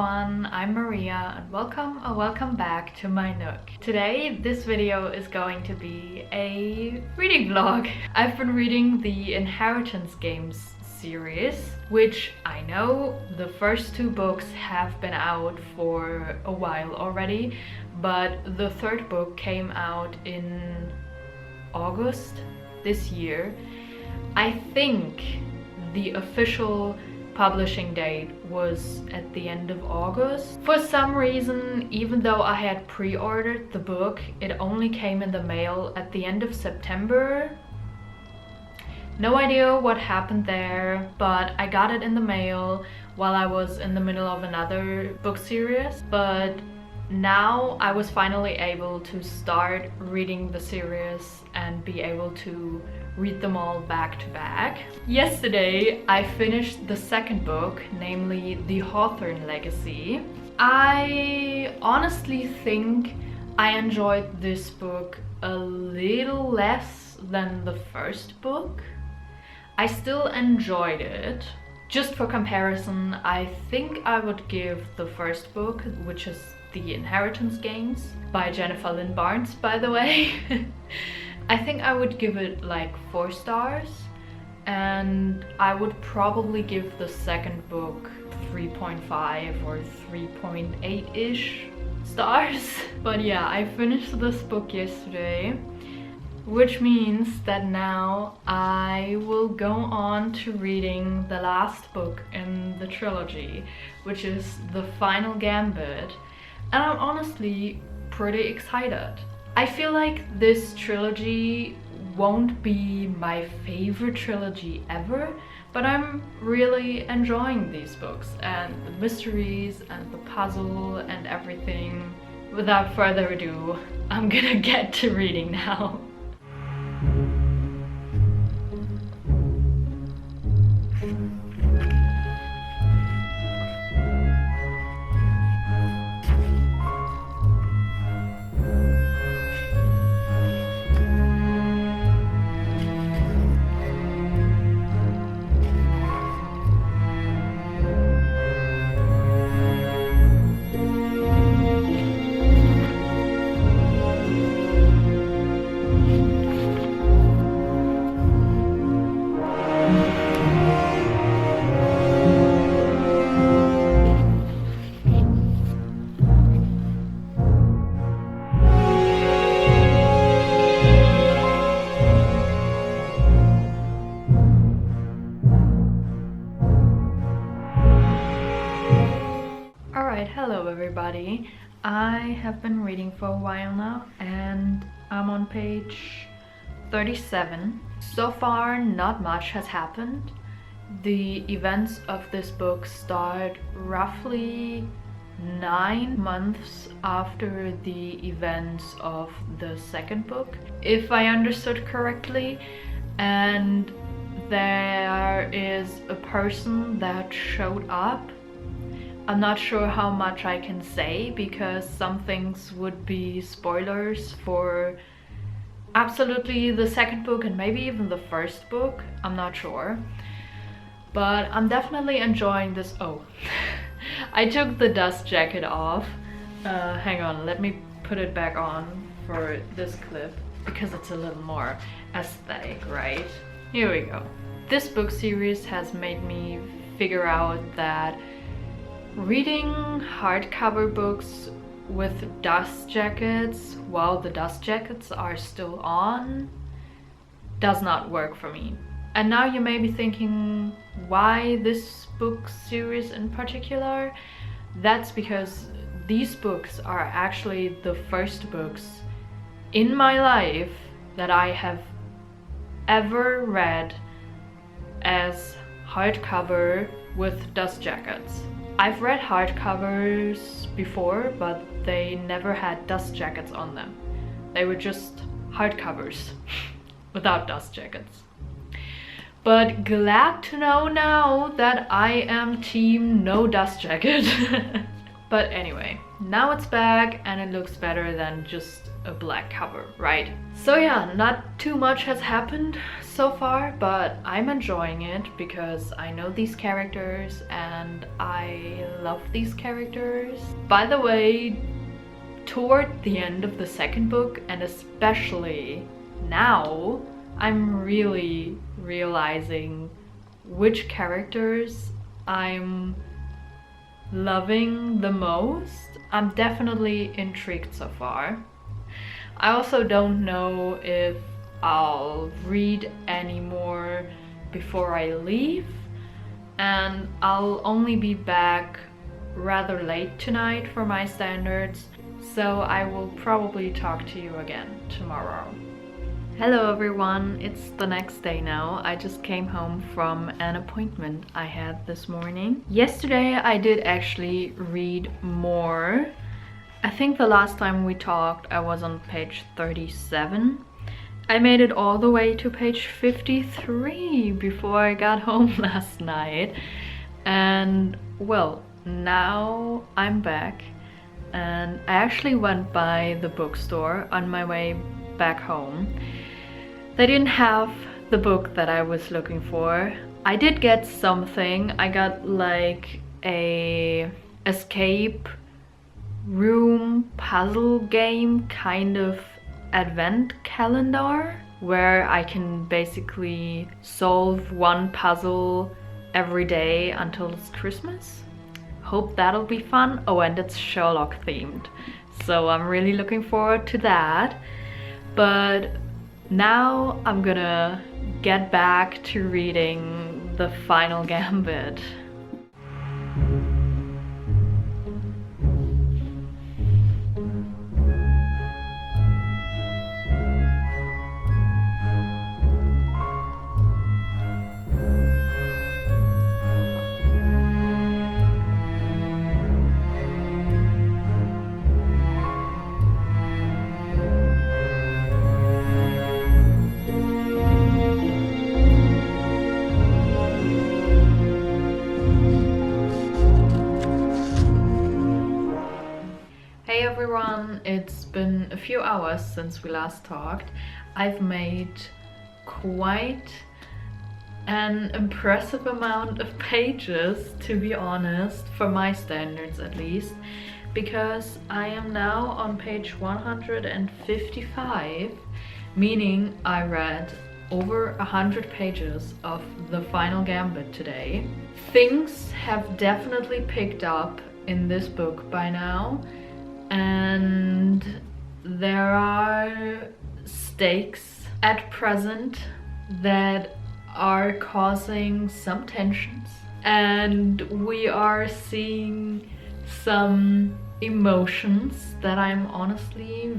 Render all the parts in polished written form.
everyone, I'm Maria and welcome back to my Nook. Today this video is going to be a reading vlog. I've been reading the Inheritance Games series, which I know the first two books have been out for a while already, but the third book came out in August this year. I think the official publishing date was at the end of August. For some reason, even though I had pre-ordered the book, it only came in the mail at the end of September. No idea what happened there, but I got it in the mail while I was in the middle of another book series. But now I was finally able to start reading the series and be able to read them all back to back. Yesterday I finished the second book, namely The Hawthorne Legacy. I honestly think I enjoyed this book a little less than the first book. I still enjoyed it. Just for comparison, I think I would give the first book, which is The Inheritance Games by Jennifer Lynn Barnes, by the way. I think I would give it like 4 stars, and I would probably give the second book 3.5 or 3.8-ish stars. But yeah, I finished this book yesterday, which means that now I will go on to reading the last book in the trilogy, which is The Final Gambit, and I'm honestly pretty excited. I feel like this trilogy won't be my favorite trilogy ever, but I'm really enjoying these books and the mysteries and the puzzle and everything. Without further ado, I'm gonna get to reading now. Hello everybody, I have been reading for a while now and I'm on page 37. So far not much has happened. The events of this book start roughly 9 months after the events of the second book, if I understood correctly, and there is a person that showed up. I'm not sure how much I can say because some things would be spoilers for absolutely the second book and maybe even the first book. I'm not sure. But I'm definitely enjoying this. Oh, I took the dust jacket off. Hang on, let me put it back on for this clip because it's a little more aesthetic, right? Here we go. This book series has made me figure out that reading hardcover books with dust jackets while the dust jackets are still on does not work for me. And now you may be thinking, why this book series in particular? That's because these books are actually the first books in my life that I have ever read as hardcover with dust jackets. I've read hardcovers before, but they never had dust jackets on them. They were just hardcovers without dust jackets. But glad to know now that I am team no dust jacket. But anyway, now it's back and it looks better than just a black cover, right? So yeah, not too much has happened so far, but I'm enjoying it because I know these characters and I love these characters. By the way, toward the end of the second book, and especially now, I'm really realizing which characters I'm loving the most. I'm definitely intrigued so far. I also don't know if I'll read any more before I leave, and I'll only be back rather late tonight for my standards, so I will probably talk to you again tomorrow. Hello everyone, it's the next day now. I just came home from an appointment I had this morning. Yesterday I did actually read more. I think the last time we talked I was on page 37. I made it all the way to page 53 before I got home last night. And well, now I'm back. And I actually went by the bookstore on my way back home. They didn't have the book that I was looking for. I did get something. I got like a escape room puzzle game kind of advent calendar where I can basically solve one puzzle every day until it's Christmas. Hope that'll be fun. Oh, and it's Sherlock themed, so I'm really looking forward to that. But now I'm gonna get back to reading the Final Gambit. Hey everyone, it's been a few hours since we last talked. I've made quite an impressive amount of pages, to be honest, for my standards at least, because I am now on page 155, meaning I read over 100 pages of the Final Gambit today. Things have definitely picked up in this book by now. And there are stakes at present that are causing some tensions, and we are seeing some emotions that I'm honestly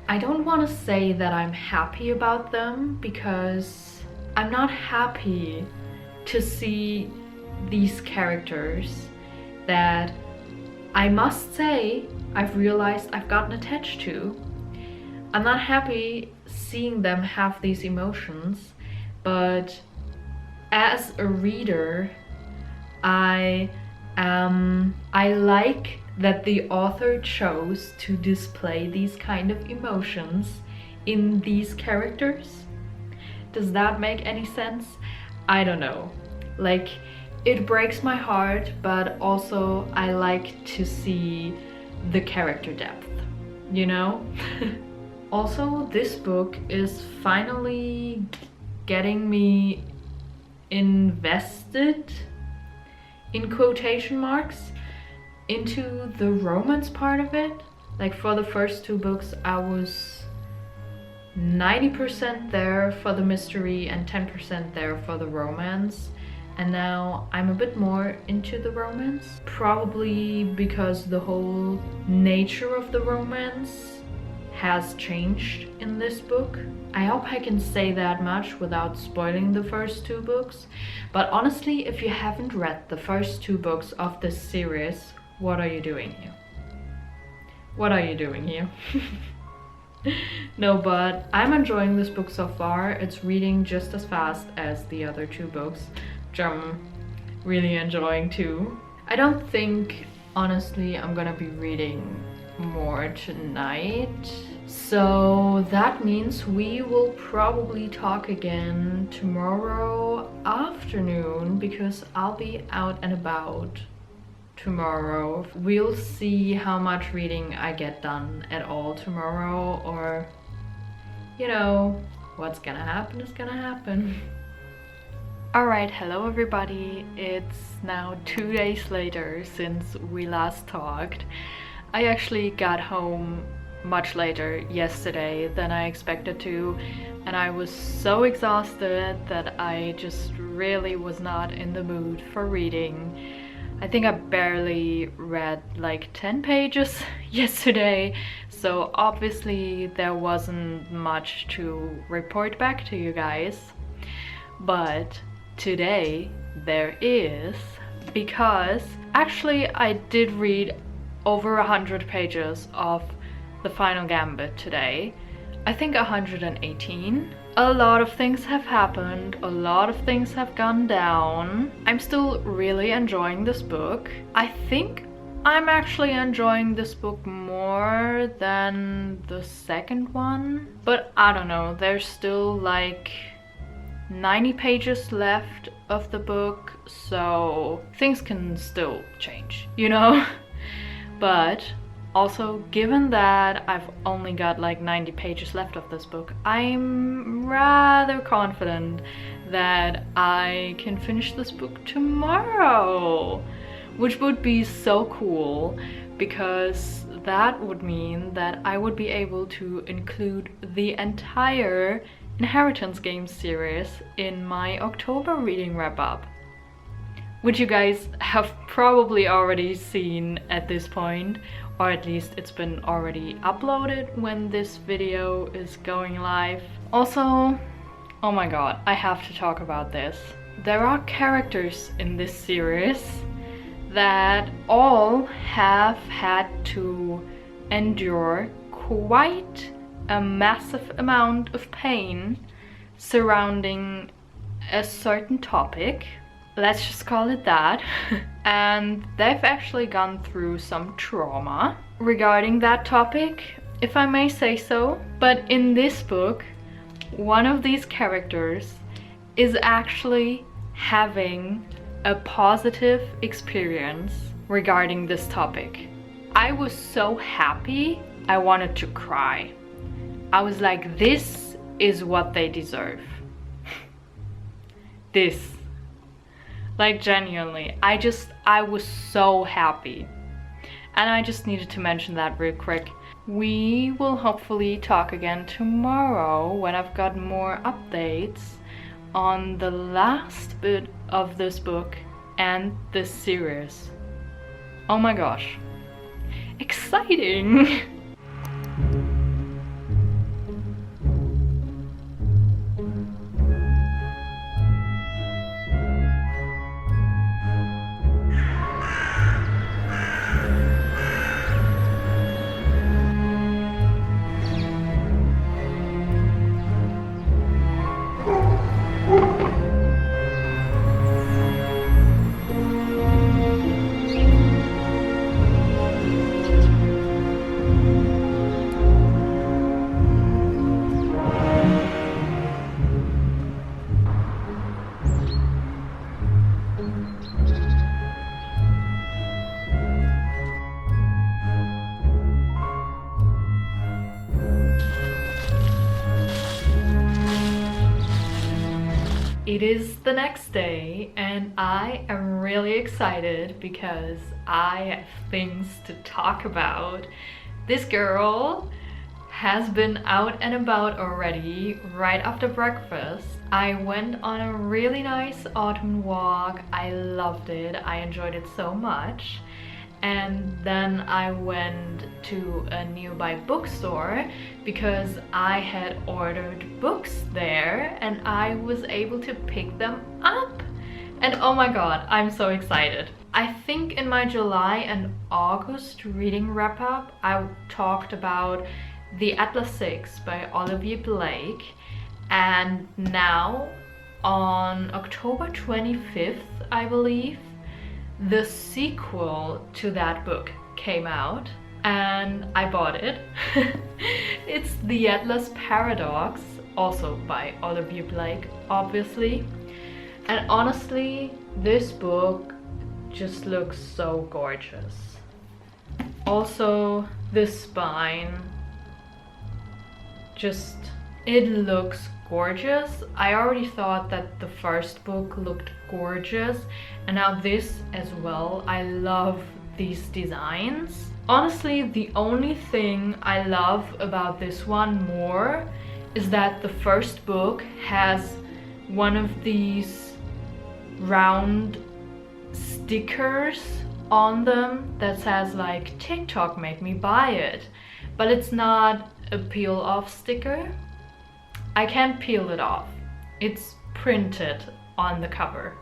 I don't want to say that I'm happy about them, because I'm not happy to see these characters that I must say I've realized I've gotten attached to. I'm not happy seeing them have these emotions, but as a reader, I like that the author chose to display these kind of emotions in these characters. Does that make any sense? I don't know. Like, it breaks my heart, but also I like to see the character depth, you know? Also, this book is finally getting me invested, in quotation marks, into the romance part of it. Like, for the first two books I was 90% there for the mystery and 10% there for the romance. And now I'm a bit more into the romance, probably because the whole nature of the romance has changed in this book. I hope I can say that much without spoiling the first two books, but honestly, if you haven't read the first two books of this series, what are you doing here? What are you doing here? No, but I'm enjoying this book so far. It's reading just as fast as the other two books, which I'm really enjoying too. I don't think, honestly, I'm gonna be reading more tonight. So that means we will probably talk again tomorrow afternoon because I'll be out and about tomorrow. We'll see how much reading I get done at all tomorrow, or you know, what's gonna happen is gonna happen. Alright, hello everybody. It's now 2 days later since we last talked. I actually got home much later yesterday than I expected to, and I was so exhausted that I just really was not in the mood for reading. I think I barely read like 10 pages yesterday, so obviously there wasn't much to report back to you guys. But today there is, because actually I did read over 100 pages of the Final Gambit today. I think 118. A lot of things have happened, a lot of things have gone down. I'm still really enjoying this book. I think I'm actually enjoying this book more than the second one, but I don't know, there's still like 90 pages left of the book, so things can still change, you know? But also, given that I've only got like 90 pages left of this book, I'm rather confident that I can finish this book tomorrow, which would be so cool because that would mean that I would be able to include the entire Inheritance Games series in my October reading wrap-up, which you guys have probably already seen at this point, or at least it's been already uploaded when this video is going live. Also, oh my god, I have to talk about this. There are characters in this series that all have had to endure quite a massive amount of pain surrounding a certain topic. Let's just call it that. And they've actually gone through some trauma regarding that topic, if I may say so. But in this book, one of these characters is actually having a positive experience regarding this topic. I was so happy, I wanted to cry. I was like, this is what they deserve. This. Like, genuinely, I was so happy. And I just needed to mention that real quick. We will hopefully talk again tomorrow when I've got more updates on the last bit of this book and this series. Oh my gosh. Exciting! It is the next day and I am really excited because I have things to talk about. This girl has been out and about already right after breakfast. I went on a really nice autumn walk. I loved it. I enjoyed it so much. And then I went to a nearby bookstore because I had ordered books there and I was able to pick them up. And oh my god, I'm so excited. I think in my July and August reading wrap-up, I talked about The Atlas 6 by Olivia Blake, and now on October 25th, I believe, the sequel to that book came out. and I bought it. It's The Atlas Paradox, also by Olivia Blake, obviously. And honestly, this book just looks so gorgeous. Also, this spine, it looks gorgeous. I already thought that the first book looked gorgeous, and now this as well. I love these designs. Honestly, the only thing I love about this one more is that the first book has one of these round stickers on them that says like TikTok made me buy it, but it's not a peel off sticker. I can't peel it off. It's printed on the cover.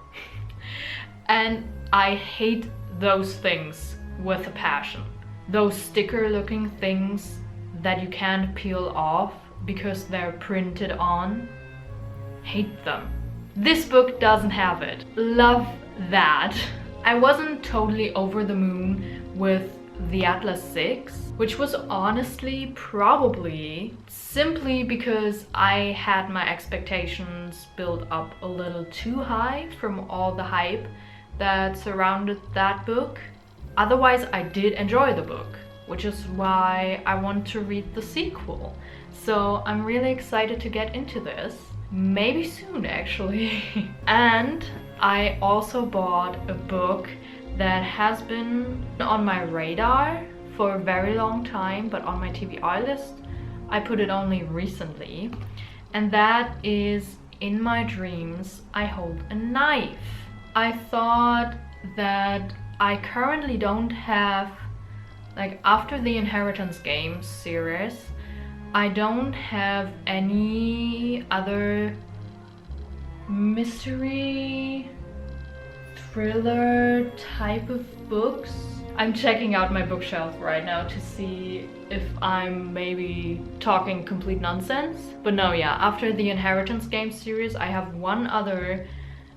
And I hate those things with a passion. Those sticker looking things that you can't peel off because they're printed on. Hate them. This book doesn't have it. Love that. I wasn't totally over the moon with the Atlas 6, which was honestly probably simply because I had my expectations built up a little too high from all the hype that surrounded that book. Otherwise, I did enjoy the book, which is why I want to read the sequel. So I'm really excited to get into this. Maybe soon, actually. And I also bought a book that has been on my radar for a very long time, but on my TBR list I put it only recently, and that is In My Dreams I Hold a Knife. I thought that I currently don't have, like, after the Inheritance Games series, I don't have any other mystery thriller type of books. I'm checking out my bookshelf right now to see if I'm maybe talking complete nonsense. But no, yeah, after the Inheritance Games series, I have one other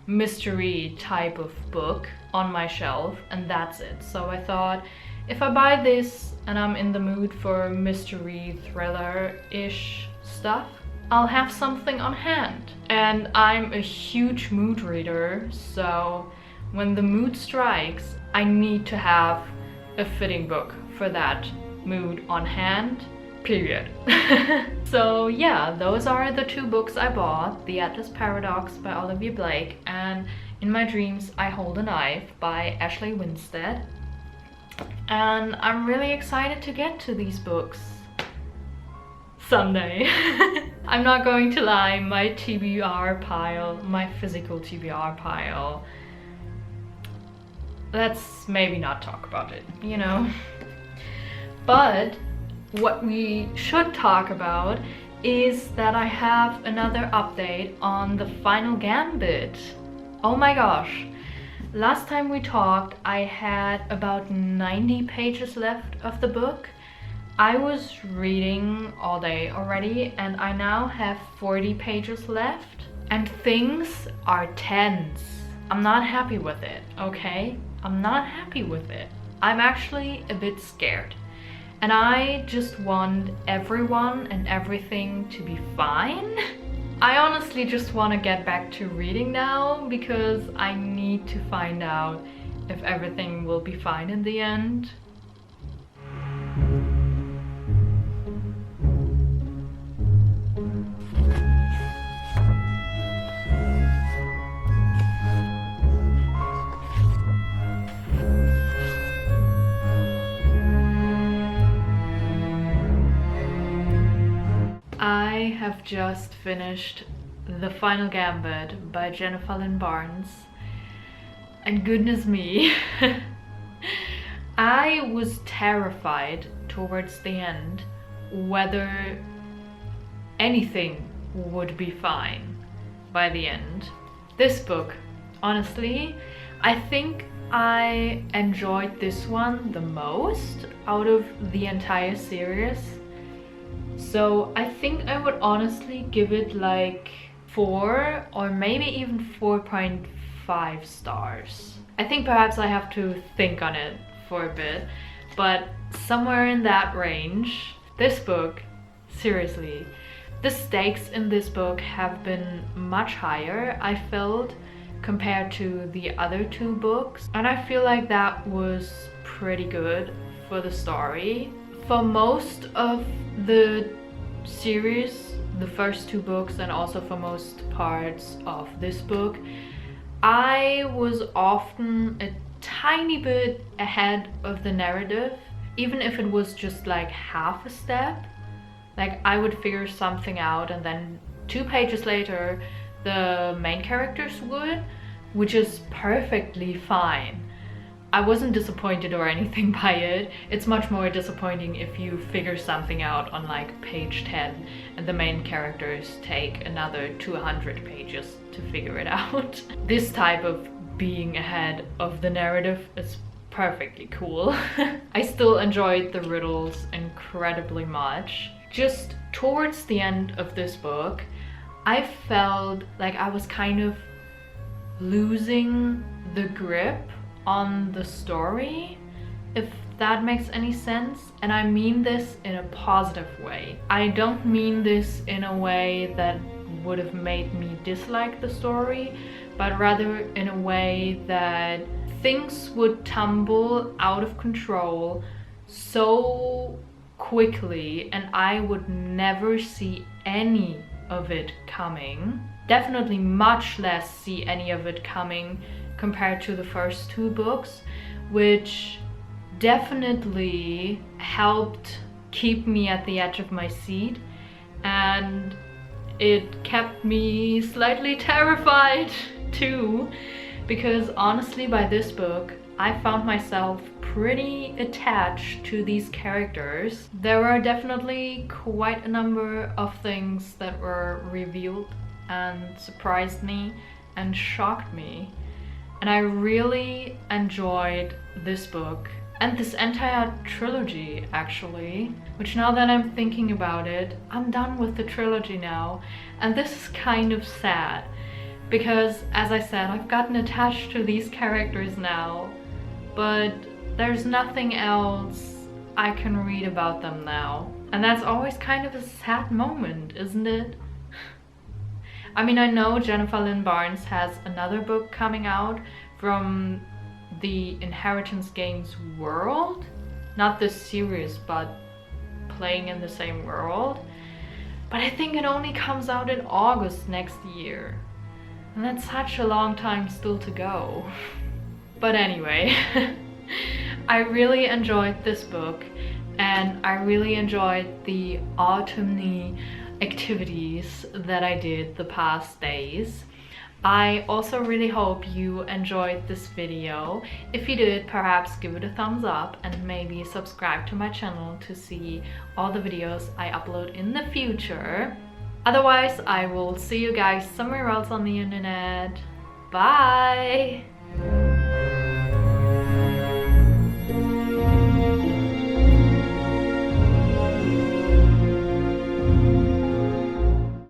mystery type of book on my shelf, and that's it. So I thought, if I buy this and I'm in the mood for mystery thriller-ish stuff, I'll have something on hand. And I'm a huge mood reader, so when the mood strikes, I need to have a fitting book for that mood on hand, period. So yeah, those are the two books I bought. The Atlas Paradox by Olivia Blake and In My Dreams I Hold a Knife by Ashley Winstead. And I'm really excited to get to these books someday. I'm not going to lie, my TBR pile, my physical TBR pile, let's maybe not talk about it, you know? But what we should talk about is that I have another update on the Final Gambit. Oh my gosh. Last time we talked, I had about 90 pages left of the book. I was reading all day already, and I now have 40 pages left. And things are tense. I'm not happy with it, okay? I'm not happy with it. I'm actually a bit scared. And I just want everyone and everything to be fine. I honestly just want to get back to reading now because I need to find out if everything will be fine in the end. I have just finished The Final Gambit by Jennifer Lynn Barnes, and goodness me, I was terrified towards the end whether anything would be fine by the end. This book, honestly, I think I enjoyed this one the most out of the entire series. So I think I would honestly give it like 4 or maybe even 4.5 stars. I think perhaps I have to think on it for a bit, but somewhere in that range. This book, seriously, the stakes in this book have been much higher, I felt, compared to the other two books, and I feel like that was pretty good for the story. For most of the series, the first two books, and also for most parts of this book, I was often a tiny bit ahead of the narrative, even if it was just like half a step. Like, I would figure something out and then 2 pages later the main characters would, which is perfectly fine. I wasn't disappointed or anything by it. It's much more disappointing if you figure something out on like page 10 and the main characters take another 200 pages to figure it out. This type of being ahead of the narrative is perfectly cool. I still enjoyed the riddles incredibly much. Just towards the end of this book, I felt like I was kind of losing the grip on the story, if that makes any sense. And I mean this in a positive way. I don't mean this in a way that would have made me dislike the story, but rather in a way that things would tumble out of control so quickly and I would never see any of it coming. Definitely much less see any of it coming compared to the first two books, which definitely helped keep me at the edge of my seat, and it kept me slightly terrified too, because honestly by this book I found myself pretty attached to these characters. There were definitely quite a number of things that were revealed and surprised me and shocked me, and I really enjoyed this book and this entire trilogy actually, which now that I'm thinking about it, I'm done with the trilogy now, and this is kind of sad because, as I said, I've gotten attached to these characters now, but there's nothing else I can read about them now, and that's always kind of a sad moment, isn't it? I mean, I know Jennifer Lynn Barnes has another book coming out from the Inheritance Games world, not this series, but playing in the same world, but I think it only comes out in August next year, and that's such a long time still to go. But anyway, I really enjoyed this book, and I really enjoyed the autumny activities that I did the past days. I also really hope you enjoyed this video. If you did, perhaps give it a thumbs up and maybe subscribe to my channel to see all the videos I upload in the future. Otherwise, I will see you guys somewhere else on the internet. Bye!